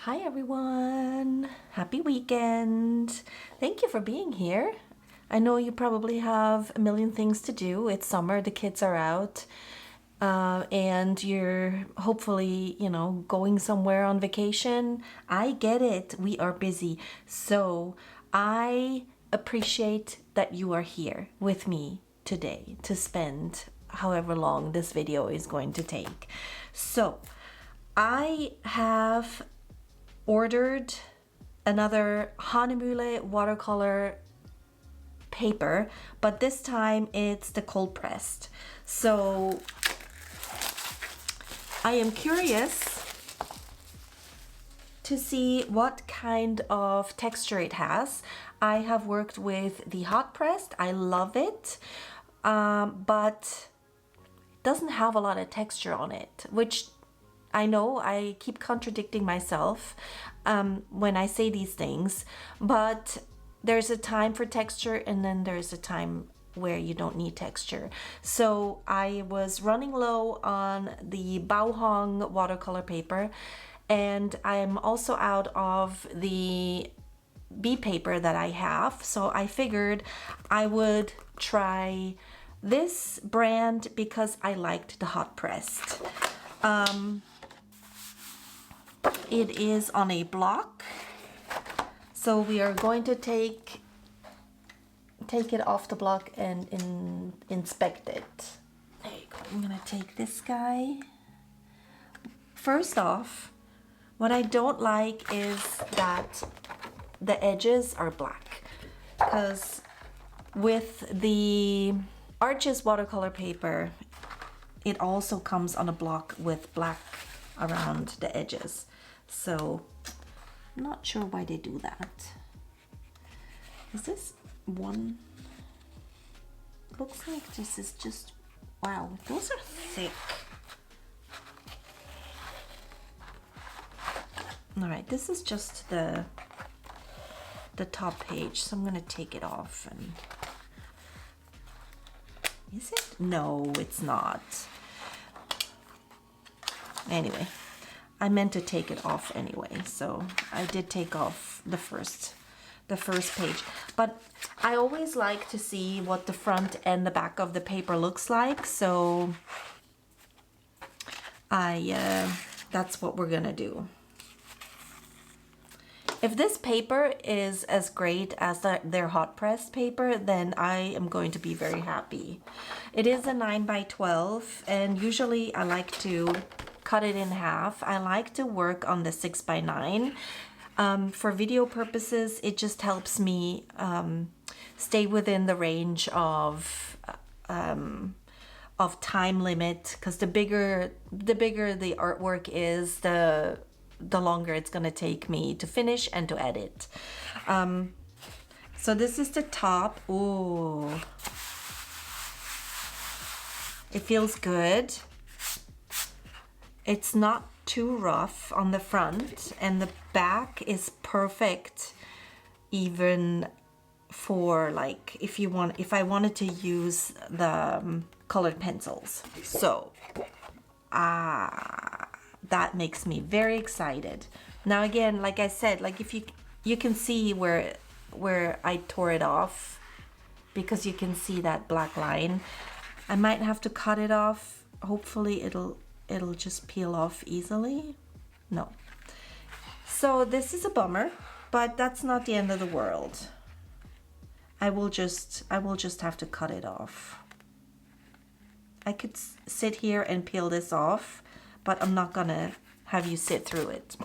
Hi everyone, happy weekend. Thank you for being here. I know you probably have a million things to do. It's summer, the kids are out, and you're hopefully, going somewhere on vacation. I get it, we are busy. So I appreciate that you are here with me today to spend however long this video is going to take. So I have ordered another Hahnemuhle watercolor paper, but this time it's the cold pressed. So I am curious to see what kind of texture it has. I have worked with the hot pressed. I love it, but it doesn't have a lot of texture on it, which I know I keep contradicting myself when I say these things, but there's a time for texture and then there's a time where you don't need texture. So I was running low on the Bauhong watercolor paper, and I'm also out of the B paper that I have. So I figured I would try this brand because I liked the hot pressed. It is on a block, so we are going to take it off the block and inspect it. There you go. I'm gonna take this guy. First off, what I don't like is that the edges are black, because with the Arches watercolor paper, it also comes on a block with black around the edges. So I'm not sure why they do that. Is this one? Looks like this is just, wow, those are thick. All right, this is just the top page, so I'm gonna take it off. And is it? No, it's not. Anyway, I meant to take it off anyway, so I did take off the first page. But I always like to see what the front and the back of the paper looks like, so that's what we're gonna do. If this paper is as great as their hot pressed paper, then I am going to be very happy. It is a 9x12, and usually I like to cut it in half. I like to work on the 6x9. For video purposes, it just helps me stay within the range of time limit, because the bigger the artwork is, the longer it's gonna take me to finish and to edit. So this is the top. Ooh, it feels good. It's not too rough on the front, and the back is perfect, even for like if I wanted to use the colored pencils. So that makes me very excited. Now again, like I said, like if you can see where I tore it off, because you can see that black line. I might have to cut it off. Hopefully it'll just peel off easily. No. So this is a bummer, but that's not the end of the world. I will just have to cut it off. I could sit here and peel this off, but I'm not gonna have you sit through it.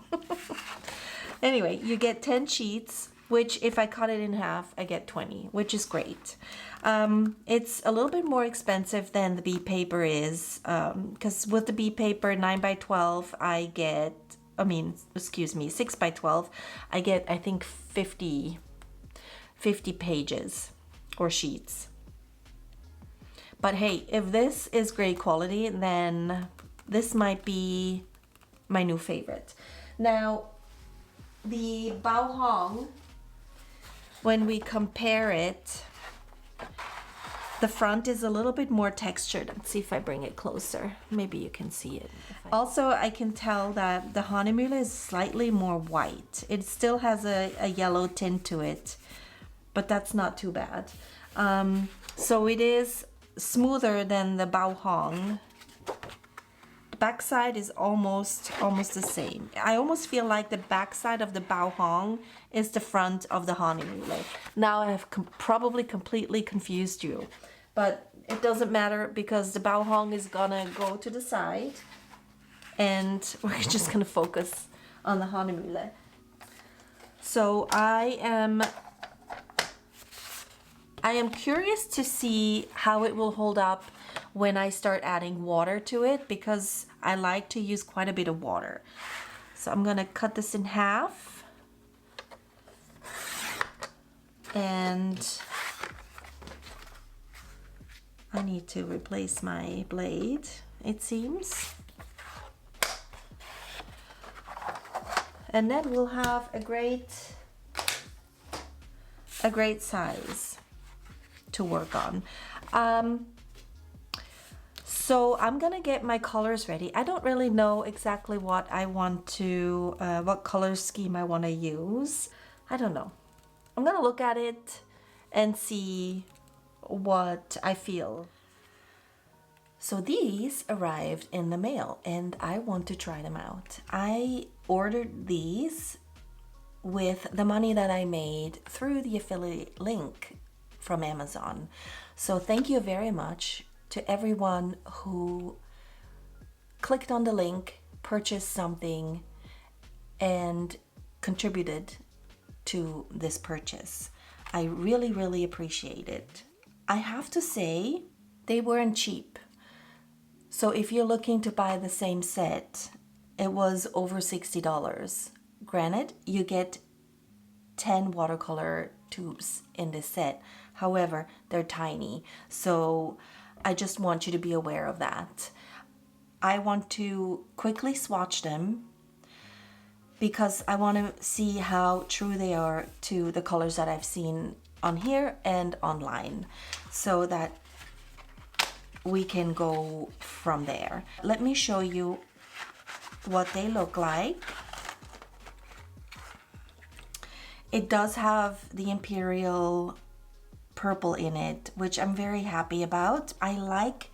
Anyway, you get 10 sheets, which if I cut it in half, I get 20, which is great. It's a little bit more expensive than the B paper is, because with the B paper 9x12, I get, 6x12, I get, I think 50 pages or sheets. But hey, if this is great quality, then this might be my new favorite. Now, the Bauhong, when we compare it The front is a little bit more textured. Let's see if I bring it closer. Maybe you can see it. Also, I can tell that the Hahnemuhle is slightly more white. It still has a yellow tint to it, but that's not too bad. So it is smoother than the Bao Hong. The backside is almost the same. I almost feel like the backside of the Bao Hong is the front of the Hahnemuhle. Now I have probably completely confused you, but it doesn't matter because the Bao Hong is gonna go to the side and we're just gonna focus on the Hahnemuhle. So I am curious to see how it will hold up when I start adding water to it, because I like to use quite a bit of water. So I'm gonna cut this in half, and I need to replace my blade, it seems. And then we'll have a great size to work on. So I'm gonna get my colors ready. I don't really know exactly what I want to, what color scheme I want to use. I don't know. I'm gonna look at it and see what I feel. So these arrived in the mail and I want to try them out. I ordered these with the money that I made through the affiliate link from Amazon. So thank you very much to everyone who clicked on the link, purchased something, and contributed to this purchase. I really, really appreciate it. I have to say, they weren't cheap. So if you're looking to buy the same set, it was over $60. Granted, you get 10 watercolor tubes in this set. However, they're tiny. So I just want you to be aware of that. I want to quickly swatch them because I want to see how true they are to the colors that I've seen on here and online, so that we can go from there. Let me show you what they look like. It does have the Imperial purple in it, which I'm very happy about. I like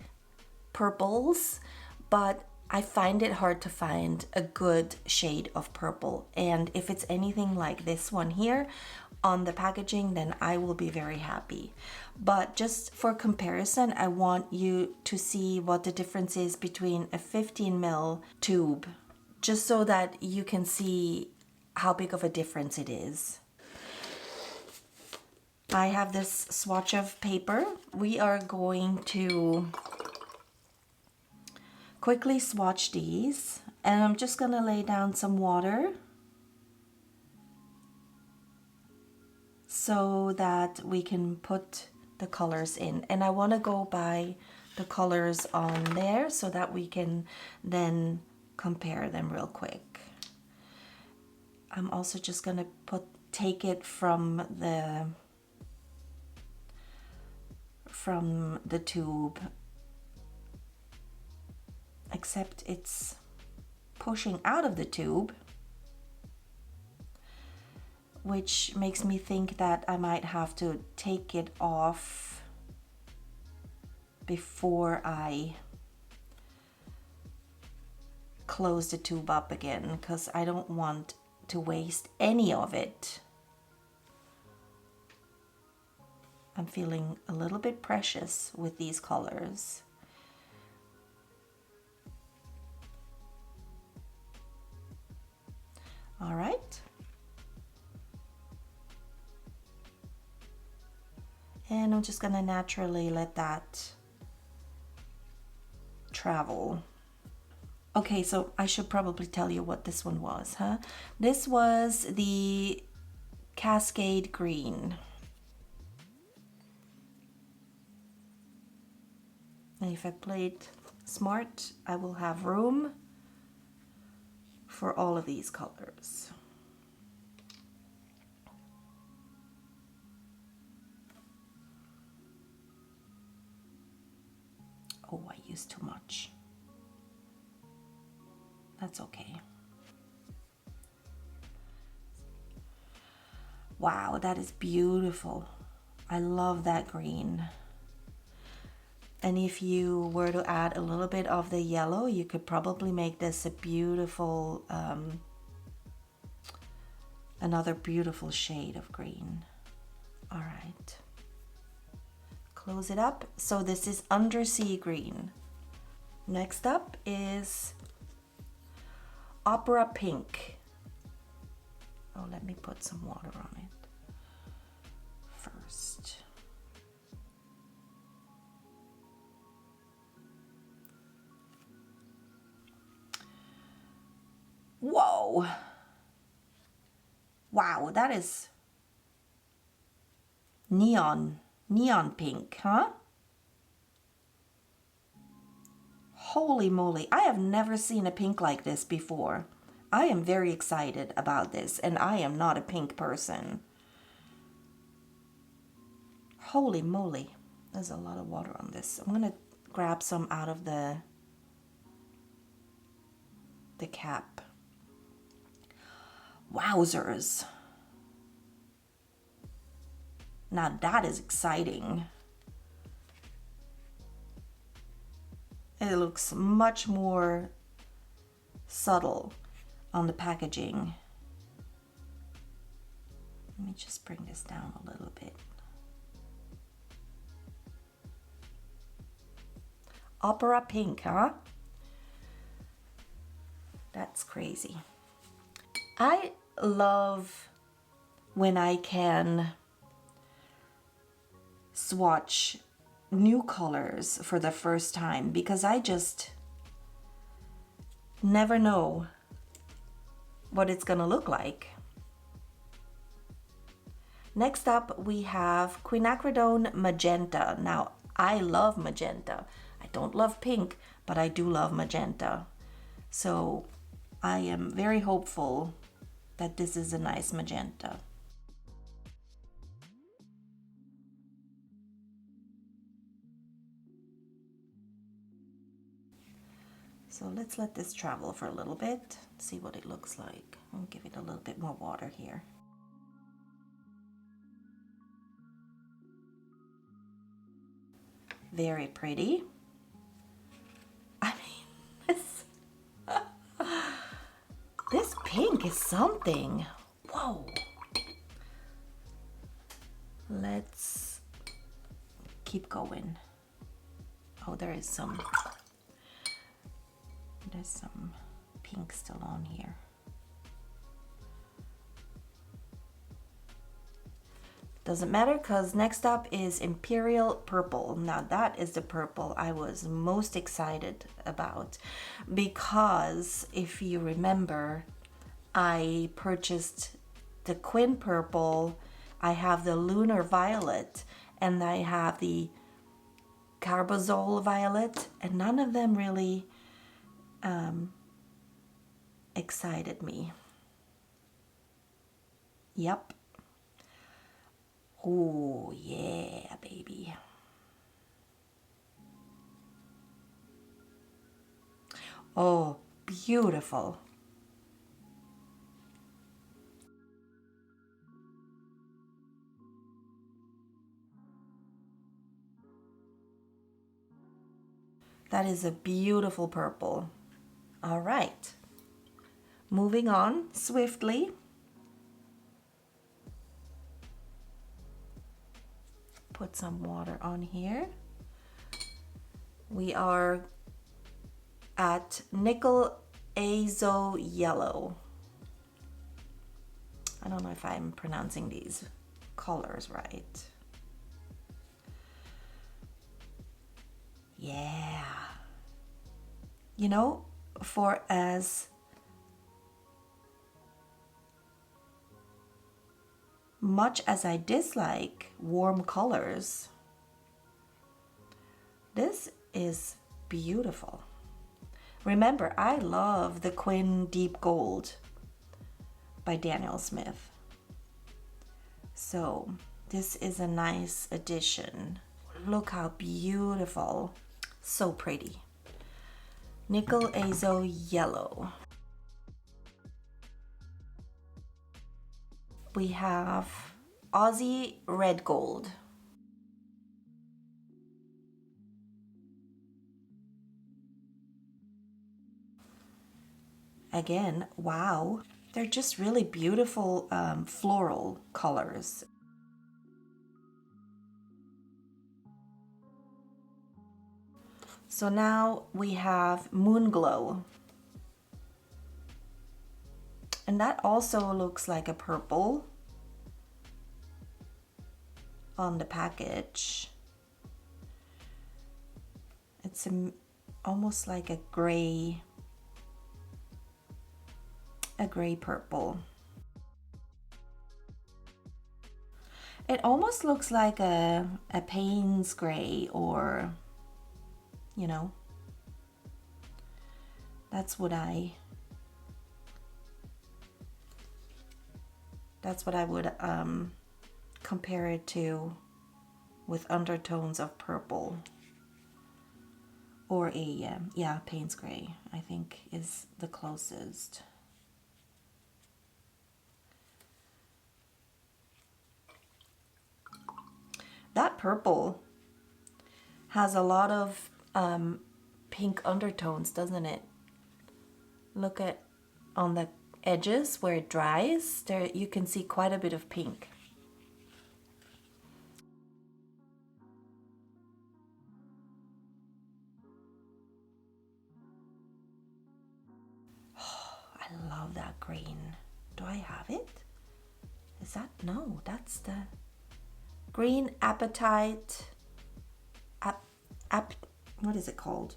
purples, but I find it hard to find a good shade of purple. And if it's anything like this one here on the packaging, then I will be very happy. But just for comparison, I want you to see what the difference is between a 15 ml tube, just so that you can see how big of a difference it is. I have this swatch of paper. We are going to quickly swatch these, and I'm just gonna lay down some water so that we can put the colors in. And I want to go by the colors on there so that we can then compare them real quick. I'm also just gonna take it from the tube, except it's pushing out of the tube, which makes me think that I might have to take it off before I close the tube up again, because I don't want to waste any of it. I'm feeling a little bit precious with these colors. All right. And I'm just gonna naturally let that travel. Okay, so I should probably tell you what this one was, huh? This was the Cascade Green. And if I played smart, I will have room for all of these colors. use too much. That's okay. Wow, that is beautiful. I love that green. And if you were to add a little bit of the yellow, you could probably make this a beautiful, another beautiful shade of green. All right. Close it up. So this is undersea green. Next up is opera pink. Oh, let me put some water on it first. Whoa. Wow, that is neon pink, huh? Holy moly, I have never seen a pink like this before. I am very excited about this, and I am not a pink person. Holy moly, there's a lot of water on this. I'm gonna grab some out of the cap. Wowzers. Now that is exciting. It looks much more subtle on the packaging. Let me just bring this down a little bit. Opera pink, huh? That's crazy. I love when I can swatch new colors for the first time, because I just never know what it's gonna look like. Next up we have quinacridone magenta. Now I love magenta. I don't love pink, but I do love magenta. So I am very hopeful that this is a nice magenta. So let's let this travel for a little bit, see what it looks like. I'll give it a little bit more water here. Very pretty. I mean, this pink is something. Whoa. Let's keep going. Oh, there's some pink still on here. Doesn't matter, because next up is Imperial Purple. Now that is the purple I was most excited about, because if you remember, I purchased the Quin Purple, I have the Lunar Violet, and I have the Carbazole Violet, and none of them really excited me. Yep. Oh yeah, baby. Oh, beautiful. That is a beautiful purple. All right. Moving on swiftly. Put some water on here. We are at Nickel Azo Yellow. I don't know if I'm pronouncing these colors right. Yeah. You know, for as much as I dislike warm colors, this is beautiful. Remember, I love the Quin Deep Gold by Daniel Smith. So this is a nice addition. Look how beautiful. So pretty. Nickel Azo Yellow. We have Aussie Red Gold. Again, wow, they're just really beautiful floral colors. So now we have Moon Glow. And that also looks like a purple on the package. It's almost like a gray purple. It almost looks like a Payne's gray, or, you know, that's what I would compare it to, with undertones of purple. Or a, yeah, Payne's gray, I think, is the closest. That purple has a lot of pink undertones, doesn't it? Look at on the edges where it dries, there you can see quite a bit of pink. Oh, I love that green. Do I have it? Is that, no, that's the Green Appetite, what is it called?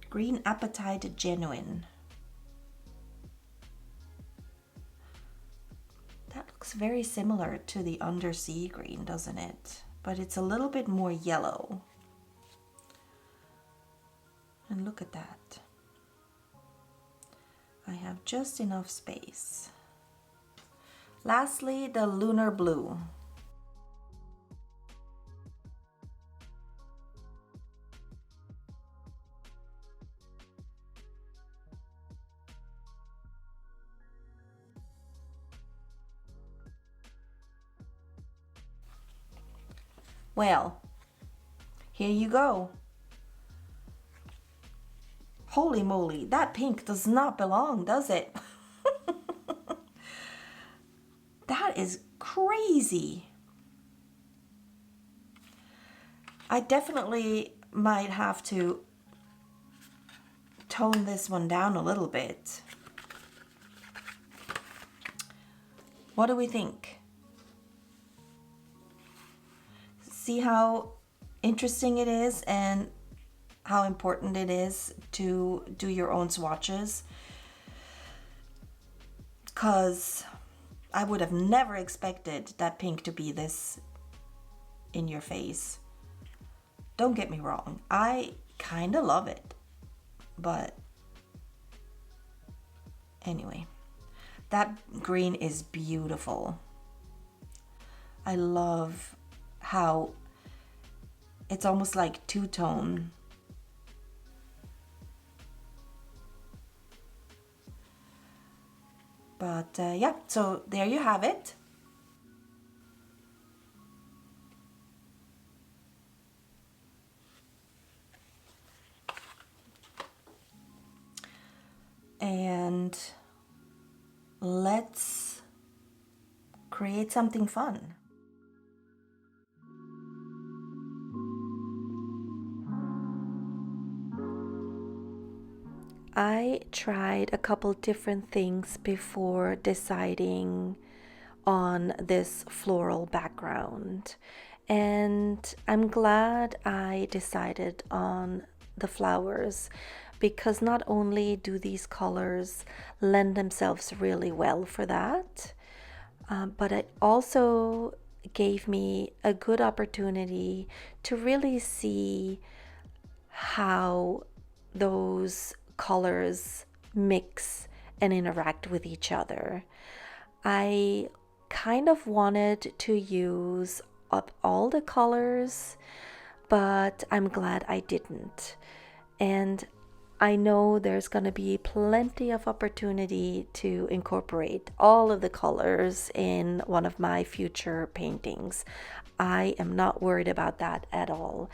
Green Appetite Genuine. That looks very similar to the Undersea green, doesn't it? But it's a little bit more yellow. And look at that. I have just enough space. Lastly, the Lunar Blue. Well, here you go. Holy moly, that pink does not belong, does it? That is crazy. I definitely might have to tone this one down a little bit. What do we think? See how interesting it is and how important it is to do your own swatches? Because I would have never expected that pink to be this in your face. Don't get me wrong, I kind of love it, but anyway, that green is beautiful. I love how it's almost like two-tone. But yeah, so there you have it. And let's create something fun. I tried a couple different things before deciding on this floral background, and I'm glad I decided on the flowers, because not only do these colors lend themselves really well for that, but it also gave me a good opportunity to really see how those colors mix and interact with each other. I kind of wanted to use up all the colors, but I'm glad I didn't. And I know there's going to be plenty of opportunity to incorporate all of the colors in one of my future paintings. I am not worried about that at all.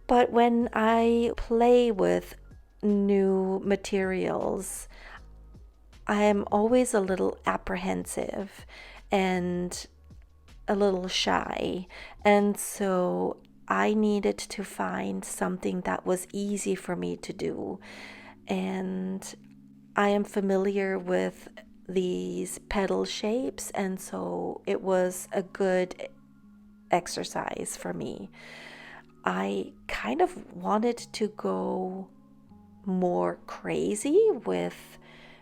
But when I play with new materials, I am always a little apprehensive and a little shy. And so I needed to find something that was easy for me to do. And I am familiar with these petal shapes, and so it was a good exercise for me. I kind of wanted to go more crazy with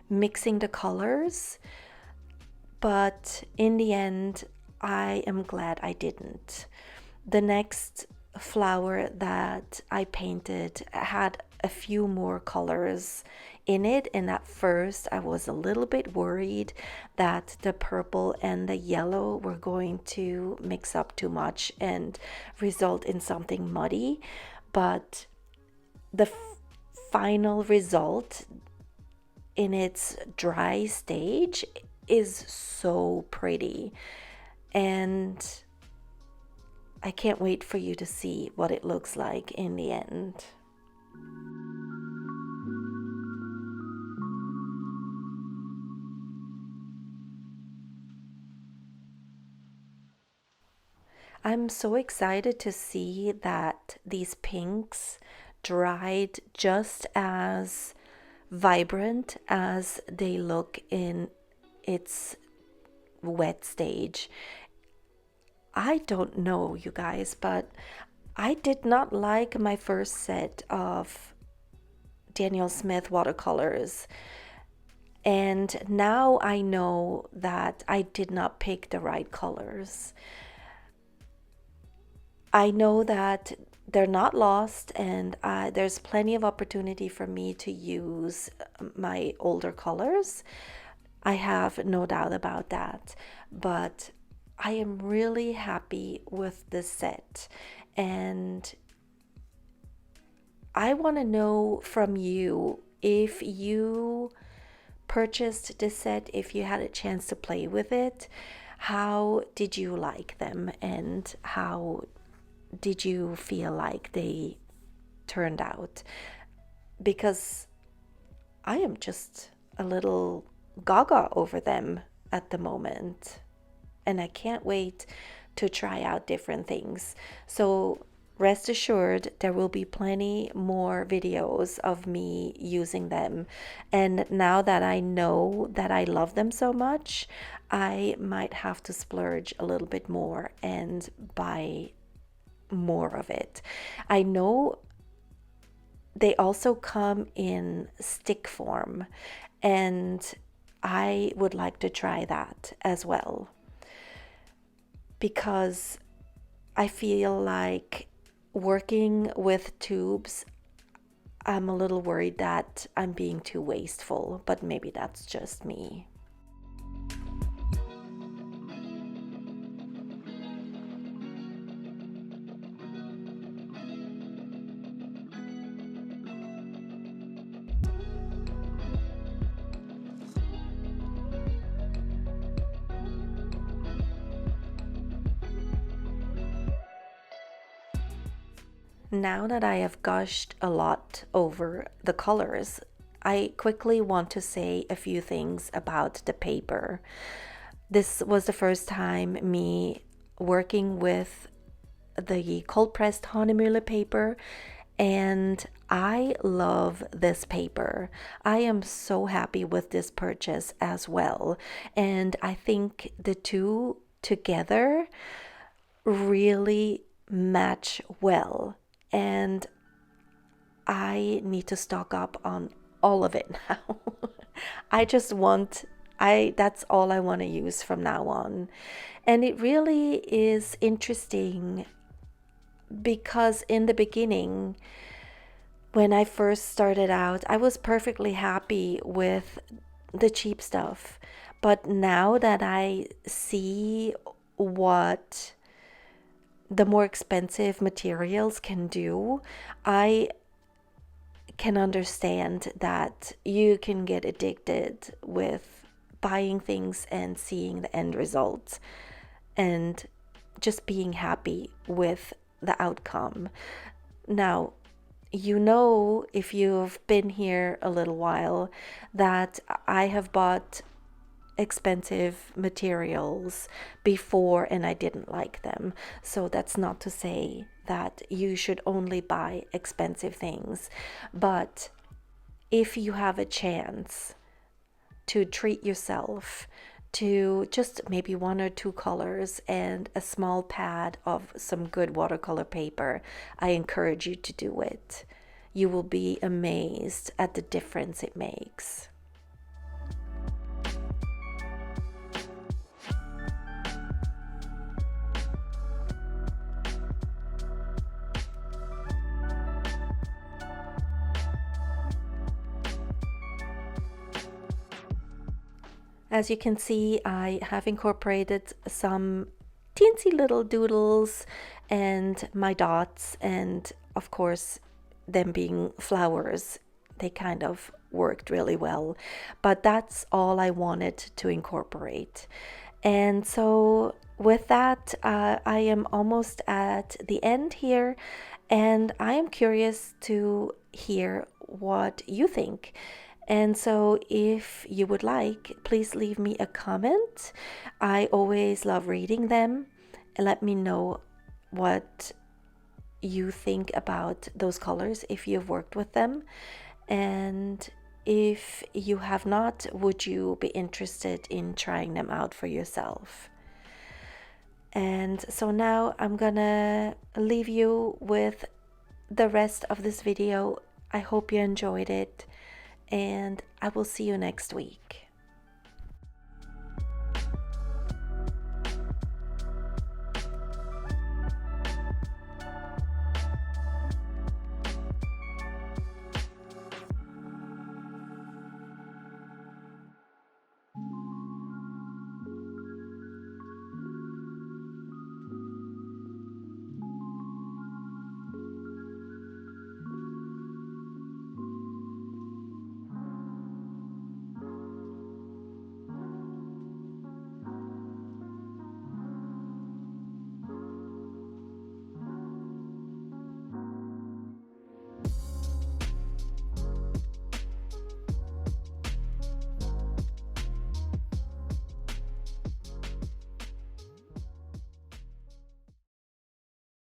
mixing the colors, but in the end, I am glad I didn't. The next flower that I painted had a few more colors in it, and at first I was a little bit worried that the purple and the yellow were going to mix up too much and result in something muddy, but the final result in its dry stage is so pretty, and I can't wait for you to see what it looks like in the end. I'm so excited to see that these pinks dried just as vibrant as they look in its wet stage. I don't know, you guys, but I did not like my first set of Daniel Smith watercolors. And now I know that I did not pick the right colors. I know that they're not lost, and there's plenty of opportunity for me to use my older colors. I have no doubt about that. But I am really happy with this set, and I want to know from you if you purchased this set, if you had a chance to play with it, how did you like them, and how did you feel like they turned out? Because I am just a little gaga over them at the moment, and I can't wait to try out different things. So rest assured, there will be plenty more videos of me using them. And now that I know that I love them so much, I might have to splurge a little bit more and buy more of it. I know they also come in stick form, and I would like to try that as well, because I feel like working with tubes, I'm a little worried that I'm being too wasteful, but maybe that's just me. Now that I have gushed a lot over the colors, I quickly want to say a few things about the paper. This was the first time me working with the cold pressed Hahnemuhle paper, and I love this paper. I am so happy with this purchase as well, and I think the two together really match well, and I need to stock up on all of it now. That's all I want to use from now on. And it really is interesting because in the beginning, when I first started out, I was perfectly happy with the cheap stuff. But now that I see what the more expensive materials can do, I can understand that you can get addicted with buying things and seeing the end result and just being happy with the outcome. Now, you know, if you've been here a little while, that I have bought expensive materials before and I didn't like them. So that's not to say that you should only buy expensive things, but if you have a chance to treat yourself to just maybe 1 or 2 colors and a small pad of some good watercolor paper, I encourage you to do it. You will be amazed at the difference it makes. As you can see, I have incorporated some teensy little doodles and my dots, and of course them being flowers, they kind of worked really well, but that's all I wanted to incorporate. And so with that, I am almost at the end here, and I am curious to hear what you think. And so if you would like, please leave me a comment. I always love reading them, and let me know what you think about those colors if you've worked with them. And if you have not, would you be interested in trying them out for yourself? And so now I'm gonna leave you with the rest of this video. I hope you enjoyed it, and I will see you next week.